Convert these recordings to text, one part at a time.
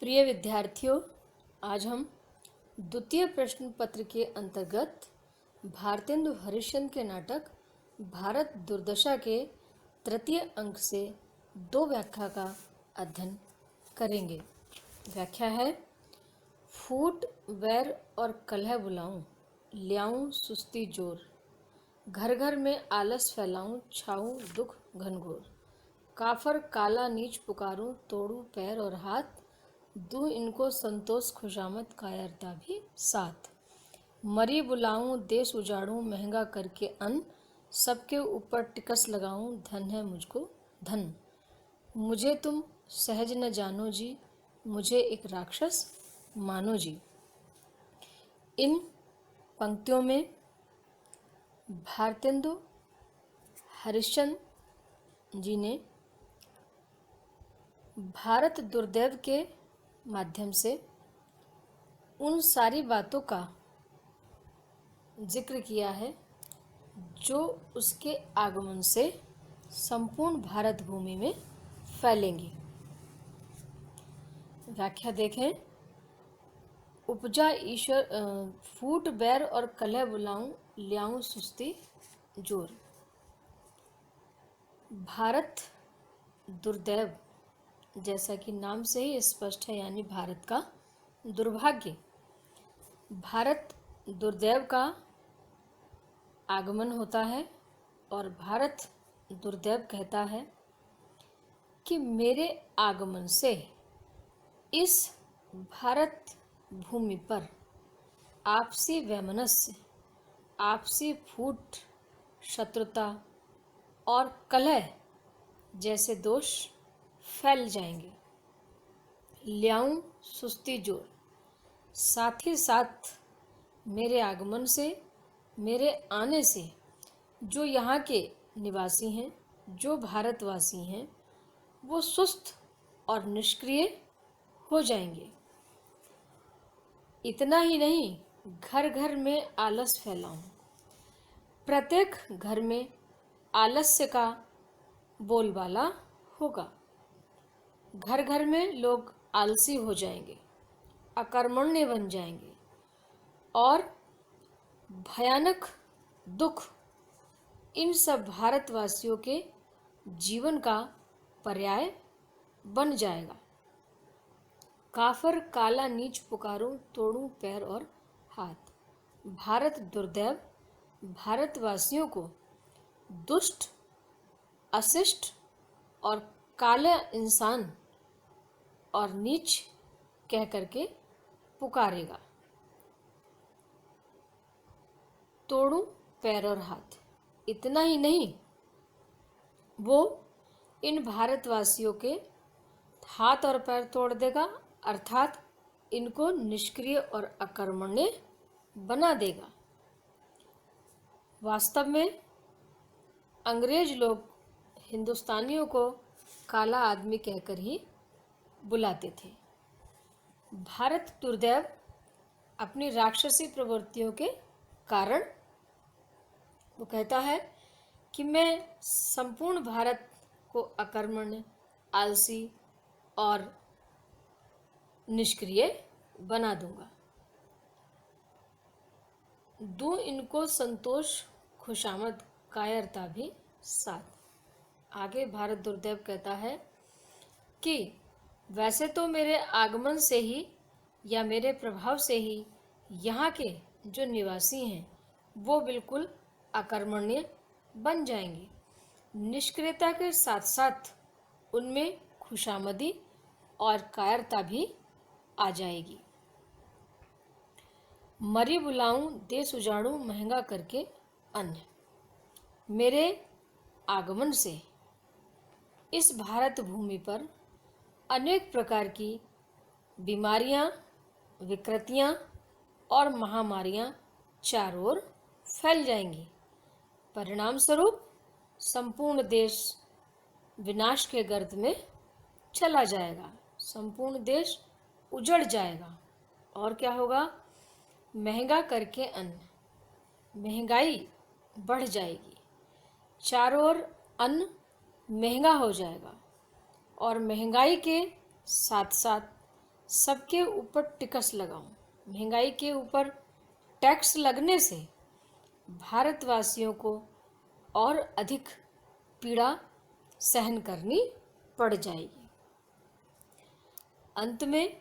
प्रिय विद्यार्थियों, आज हम द्वितीय प्रश्न पत्र के अंतर्गत भारतेंदु हरिश्चंद्र के नाटक भारत दुर्दशा के तृतीय अंक से दो व्याख्या का अध्ययन करेंगे। व्याख्या है, फूट वैर और कलह बुलाऊं, ल्याऊं सुस्ती जोर, घर घर में आलस फैलाऊं, छाऊं दुख घनघोर, काफर काला नीच पुकारूं, तोड़ूं पैर और हाथ, दूं इनको संतोष खुशामद कायरता भी साथ, मरी बुलाऊं देश उजाड़ूं, महंगा करके अन्न, सबके ऊपर टिकस लगाऊं, धन है मुझको धन, मुझे तुम सहज न जानो जी, मुझे एक राक्षस मानो जी। इन पंक्तियों में भारतेंदु हरिश्चंद्र जी ने भारत दुर्दैव के माध्यम से उन सारी बातों का जिक्र किया है जो उसके आगमन से संपूर्ण भारत भूमि में फैलेंगी। व्याख्या देखें, उपजा ईश्वर फूट बैर और कलह बुलाऊं, ल्याऊं सुस्ती जोर। भारत दुर्दैव जैसा कि नाम से ही स्पष्ट है, यानी भारत का दुर्भाग्य। भारत दुर्दैव का आगमन होता है और भारत दुर्दैव कहता है कि मेरे आगमन से इस भारत भूमि पर आपसी वैमनस्य, आपसी फूट, शत्रुता और कलह जैसे दोष फैल जाएंगे। ल्याऊं सुस्ती जोर, साथ ही साथ मेरे आगमन से, मेरे आने से जो यहाँ के निवासी हैं, जो भारतवासी हैं, वो सुस्त और निष्क्रिय हो जाएंगे। इतना ही नहीं, घर घर में आलस फैलाऊं। प्रत्येक घर में आलस्य का बोलबाला होगा। घर घर में लोग आलसी हो जाएंगे, अकर्मण्य बन जाएंगे और भयानक दुख इन सब भारतवासियों के जीवन का पर्याय बन जाएगा। काफर काला नीच पुकारूं, तोड़ूं पैर और हाथ। भारत दुर्दैव भारतवासियों को दुष्ट, अशिष्ट और काला इंसान और नीच कह करके पुकारेगा। तोड़ूं पैर और हाथ। इतना ही नहीं, वो इन भारतवासियों के हाथ और पैर तोड़ देगा, अर्थात इनको निष्क्रिय और अकर्मण्य बना देगा। वास्तव में अंग्रेज लोग हिंदुस्तानियों को काला आदमी कहकर ही बुलाते थे। भारत दुर्दैव अपनी राक्षसी प्रवृत्तियों के कारण वो कहता है कि मैं संपूर्ण भारत को अकर्मण्य, आलसी और निष्क्रिय बना दूंगा। दूं इनको संतोष खुशामद कायरता भी साथ। आगे भारत दुर्दैव कहता है कि वैसे तो मेरे आगमन से ही या मेरे प्रभाव से ही यहाँ के जो निवासी हैं वो बिल्कुल अकर्मण्य बन जाएंगे। निष्क्रियता के साथ साथ उनमें खुशामदी और कायरता भी आ जाएगी। मरी बुलाऊं देश उजाड़ूं, महंगा करके अन्न। मेरे आगमन से इस भारत भूमि पर अनेक प्रकार की बीमारियां, विकृतियां और महामारियां चारों ओर फैल जाएंगी। परिणाम स्वरूप संपूर्ण देश विनाश के गर्त में चला जाएगा, संपूर्ण देश उजड़ जाएगा। और क्या होगा? महंगा करके अन्न, महंगाई बढ़ जाएगी, चारों ओर अन्न महंगा हो जाएगा और महंगाई के साथ साथ सबके ऊपर टिकस लगाऊं। महंगाई के ऊपर टैक्स लगने से भारतवासियों को और अधिक पीड़ा सहन करनी पड़ जाएगी। अंत में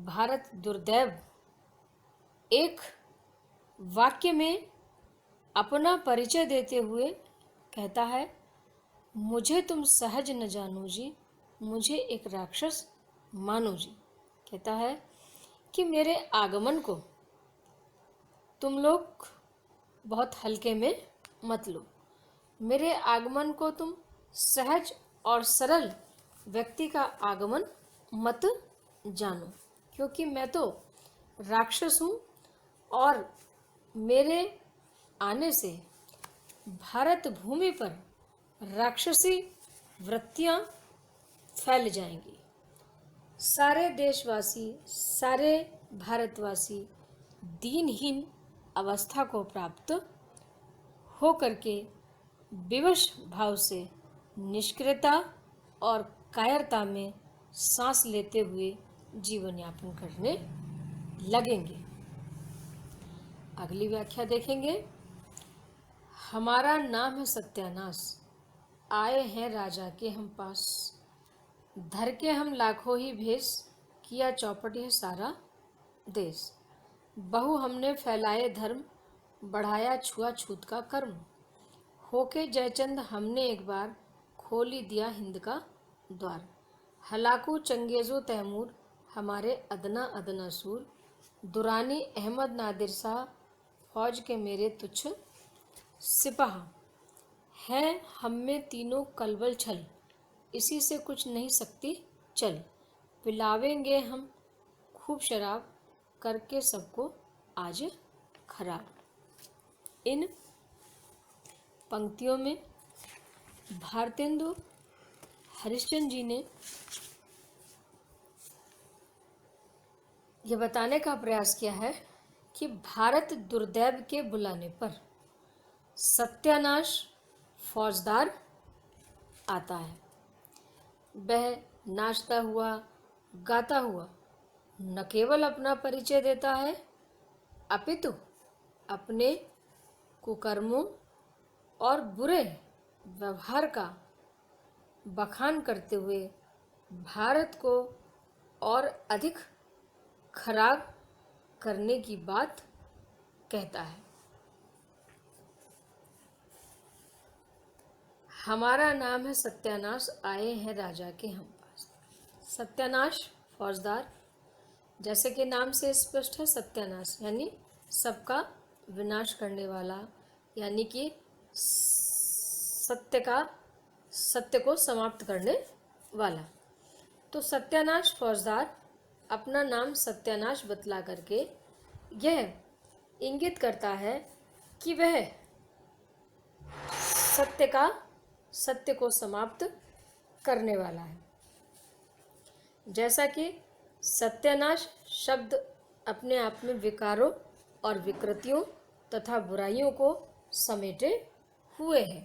भारत दुर्दैव एक वाक्य में अपना परिचय देते हुए कहता है, मुझे तुम सहज न जानो जी, मुझे एक राक्षस मानो जी। कहता है कि मेरे आगमन को तुम लोग बहुत हल्के में मत लो, मेरे आगमन को तुम सहज और सरल व्यक्ति का आगमन मत जानो, क्योंकि मैं तो राक्षस हूँ और मेरे आने से भारत भूमि पर राक्षसी वृत्तियाँ फैल जाएंगी। सारे देशवासी, सारे भारतवासी दीनहीन अवस्था को प्राप्त हो करके विवश भाव से निष्क्रियता और कायरता में सांस लेते हुए जीवन यापन करने लगेंगे। अगली व्याख्या देखेंगे। हमारा नाम है सत्यानाश, आए हैं राजा के हम पास, धर के हम लाखों ही भेष, किया चौपट है सारा देश। बहु हमने फैलाए धर्म, बढ़ाया छुआछूत का कर्म, होके जयचंद हमने एक बार, खोली दिया हिंद का द्वार। हलाकू चंगेजो तैमूर, हमारे अदना अदना सूर, दुरानी अहमद नादिर शाह, फौज के मेरे तुच्छ सिपाह। हैं हम में तीनों कलबल छल, इसी से कुछ नहीं सकती चल। पिलावेंगे हम खूब शराब, करके सबको आज खराब। इन पंक्तियों में भारतेंदु हरिश्चंद्र जी ने यह बताने का प्रयास किया है कि भारत दुर्दैव के बुलाने पर सत्यानाश फौजदार आता है। वह नाचता हुआ, गाता हुआ न केवल अपना परिचय देता है, अपितु अपने कुकर्मों और बुरे व्यवहार का बखान करते हुए भारत को और अधिक खराब करने की बात कहता है। हमारा नाम है सत्यानाश, आए हैं राजा के हम पास। सत्यानाश फौजदार, जैसे कि नाम से स्पष्ट है, सत्यानाश यानी सबका विनाश करने वाला, यानी कि सत्य को समाप्त करने वाला। तो सत्यानाश फौजदार अपना नाम सत्यानाश बतला करके यह इंगित करता है कि वह सत्य को समाप्त करने वाला है। जैसा कि सत्यानाश शब्द अपने आप में विकारों और विकृतियों तथा बुराइयों को समेटे हुए है।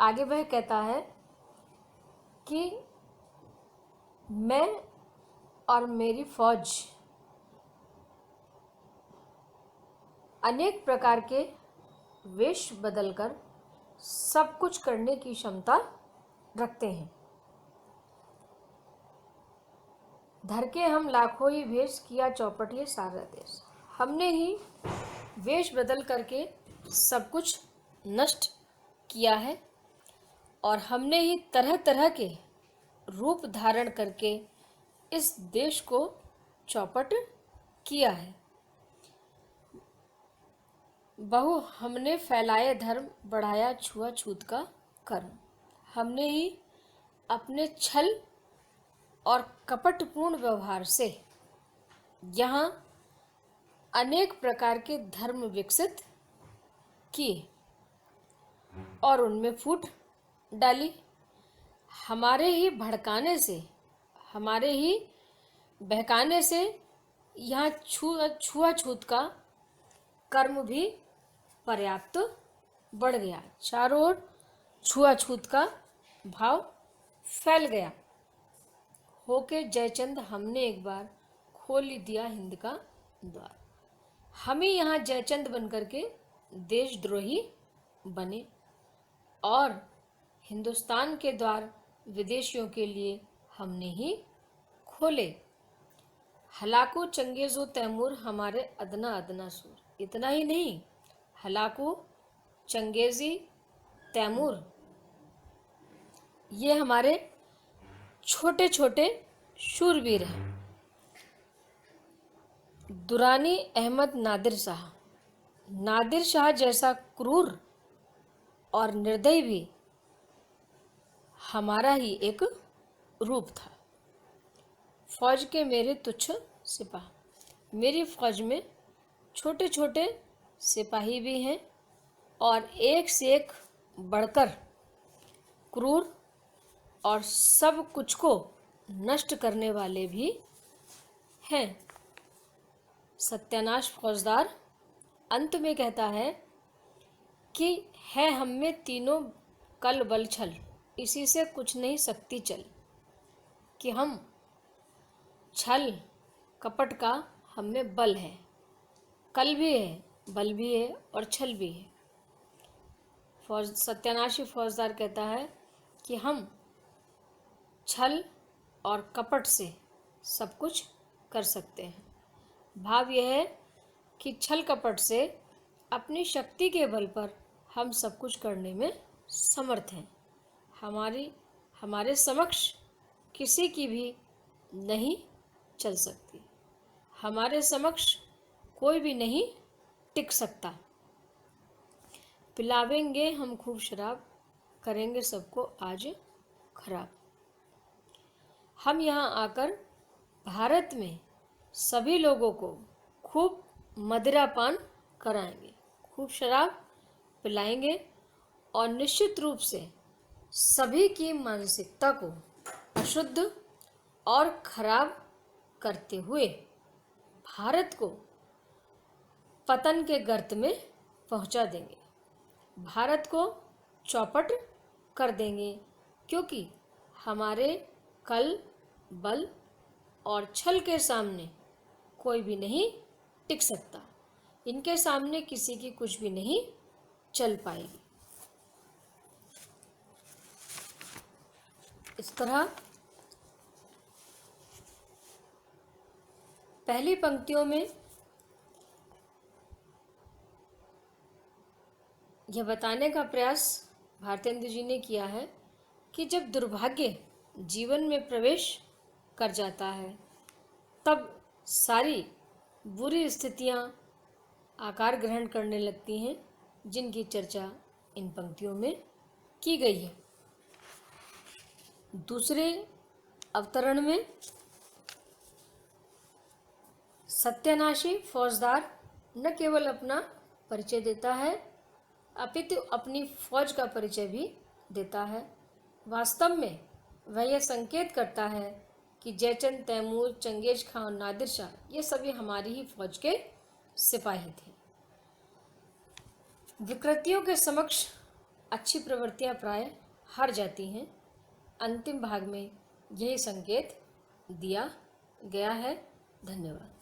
आगे वह कहता है कि मैं और मेरी फौज अनेक प्रकार के वेश बदलकर सब कुछ करने की क्षमता रखते हैं। धर के हम लाखों ही वेश, किया चौपट ये सारा देश। हमने ही वेश बदल करके सब कुछ नष्ट किया है और हमने ही तरह तरह के रूप धारण करके इस देश को चौपट किया है। बहु हमने फैलाए धर्म, बढ़ाया छुआछूत का कर्म। हमने ही अपने छल और कपटपूर्ण व्यवहार से यहाँ अनेक प्रकार के धर्म विकसित किए और उनमें फूट डाली। हमारे ही भड़काने से, हमारे ही बहकाने से यहाँ छुआछूत का कर्म भी पर्याप्त बढ़ गया। चारों ओर छुआछूत का भाव फैल गया। होके जयचंद हमने एक बार खोल ही दिया हिंद का द्वार। हम ही यहाँ जयचंद बनकर के देशद्रोही बने और हिंदुस्तान के द्वार विदेशियों के लिए हमने ही खोले। हलाकू चंगेज़ो तैमूर हमारे अदना अदना सूर। इतना ही नहीं, हलाकू चंगेज़ी तैमूर ये हमारे छोटे छोटे शूरवीर हैं। दुरानी अहमद नादिर शाह जैसा क्रूर और निर्दयी भी हमारा ही एक रूप था। फौज के मेरे तुच्छ सिपाह, मेरी फौज में छोटे छोटे सिपाही भी हैं और एक से एक बढ़कर क्रूर और सब कुछ को नष्ट करने वाले भी हैं। सत्यानाश फौजदार अंत में कहता है कि है हम में तीनों कल बल छल, इसी से कुछ नहीं सकती चल। कि हम छल कपट का हम में बल है, कल भी है, बल भी है और छल भी है। सत्यानाशी फौजदार कहता है कि हम छल और कपट से सब कुछ कर सकते हैं। भाव यह है कि छल कपट से अपनी शक्ति के बल पर हम सब कुछ करने में समर्थ हैं। हमारे समक्ष किसी की भी नहीं चल सकती, हमारे समक्ष कोई भी नहीं टिक सकता। पिलावेंगे हम खूब शराब, करेंगे सबको आज खराब। हम यहाँ आकर भारत में सभी लोगों को खूब मदिरापान कराएंगे, खूब शराब पिलाएंगे और निश्चित रूप से सभी की मानसिकता को अशुद्ध और खराब करते हुए भारत को पतन के गर्त में पहुंचा देंगे, भारत को चौपट कर देंगे। क्योंकि हमारे कल बल और छल के सामने कोई भी नहीं टिक सकता, इनके सामने किसी की कुछ भी नहीं चल पाएगी। इस तरह पहली पंक्तियों में यह बताने का प्रयास भारतेंदु जी ने किया है कि जब दुर्भाग्य जीवन में प्रवेश कर जाता है तब सारी बुरी स्थितियां आकार ग्रहण करने लगती हैं, जिनकी चर्चा इन पंक्तियों में की गई है। दूसरे अवतरण में सत्यानाशी फौजदार न केवल अपना परिचय देता है अपितु अपनी फौज का परिचय भी देता है। वास्तव में वह यह संकेत करता है कि जयचंद, तैमूर, चंगेज खां और नादिर शाह ये सभी हमारी ही फौज के सिपाही थे। विकृतियों के समक्ष अच्छी प्रवृत्तियां प्राय हार जाती हैं। अंतिम भाग में यही संकेत दिया गया है। धन्यवाद।